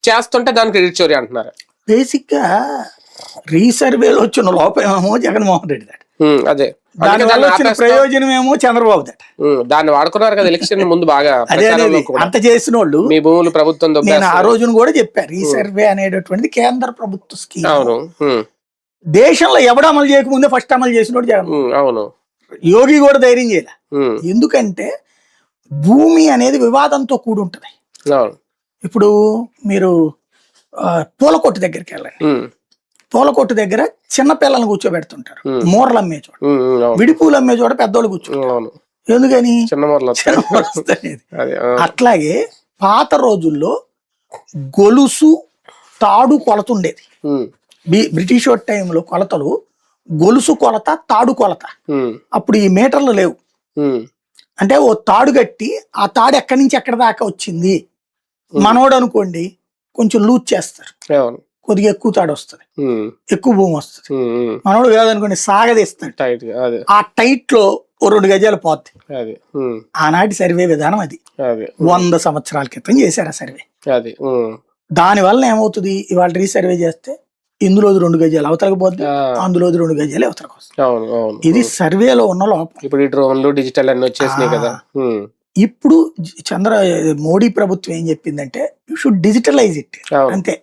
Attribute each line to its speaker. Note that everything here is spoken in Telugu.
Speaker 1: చేస్తుంటే దానికి క్రెడిట్ చోరీ అంటున్నారు.
Speaker 2: బేసిక్ గా రీసర్వేలో వచ్చిన లోపమేమో జగన్మోహన్ రెడ్డి దాట,
Speaker 1: అదే
Speaker 2: దానివల్ల వచ్చిన ప్రయోజనం ఏమో చంద్రబాబు దాట.
Speaker 1: దాన్ని వాడుకున్నారు కదా ఎలక్షన్ ముందు బాగా.
Speaker 2: అదే అంత చేసిన వాళ్ళు
Speaker 1: మీ భూములు ప్రభుత్వం.
Speaker 2: నేను ఆ రోజున కూడా చెప్పాను, రీసర్వే అనేటటువంటిది కేంద్ర ప్రభుత్వ స్కీమ్.
Speaker 1: అవును.
Speaker 2: దేశంలో ఎవడు అమలు చేయకముందే ఫస్ట్ అమలు చేసినోడు జగన్.
Speaker 1: అవును.
Speaker 2: యోగి కూడా ధైర్యం చేయలే. ఎందుకంటే భూమి అనేది వివాదంతో కూడి ఉంటది. ఇప్పుడు మీరు పూల కొట్టు దగ్గరికి వెళ్ళండి, పూల కొట్టు దగ్గర చిన్న పిల్లల్ని కూర్చోబెడుతుంటారు, మూరలు అమ్మే చోట, విడిపూలు అమ్మే చోట పెద్దోళ్ళు కూర్చుంటారు. ఎందుకని? అట్లాగే పాత రోజుల్లో గొలుసు తాడు కొలత ఉండేది. బ్రిటిష్ టైంలో కొలతలు గొలుసు కొలత, తాడు కొలత. అప్పుడు ఈ మీటర్లు లేవు. అంటే ఓ తాడు కట్టి ఆ తాడు ఎక్కడి నుంచి ఎక్కడి దాకా వచ్చింది, మనోడు అనుకోండి కొంచెం లూజ్ చేస్తారు, కొద్దిగా ఎక్కువ తాడు వస్తుంది, ఎక్కువ భూమి వస్తుంది. మనోడు కాదనుకోండి సాగదీస్తాడు, ఆ టైట్ లో ఓ 2 గజాలు పోద్ది. ఆనాటి సర్వే విధానం అది. 100 సంవత్సరాల క్రితం చేశారు ఆ సర్వే. దాని వల్ల ఏమవుతుంది, ఇవాళ రీసర్వే చేస్తే ఇందులోది 2 గజాలు అవతలకు పోద్ది, అందులోది 2 గజాలు అవతలకు వస్తుంది. ఇది సర్వేలో ఉన్న లోపం.
Speaker 1: ఇప్పుడు డ్రోన్లు డిజిటల్ అన్ని వచ్చేసినాయి కదా.
Speaker 2: ఇప్పుడు మోడీ ప్రభుత్వం ఏం చెప్పిందంటే యూ షుడ్ డిజిటలైజ్ ఇట్, అంతే.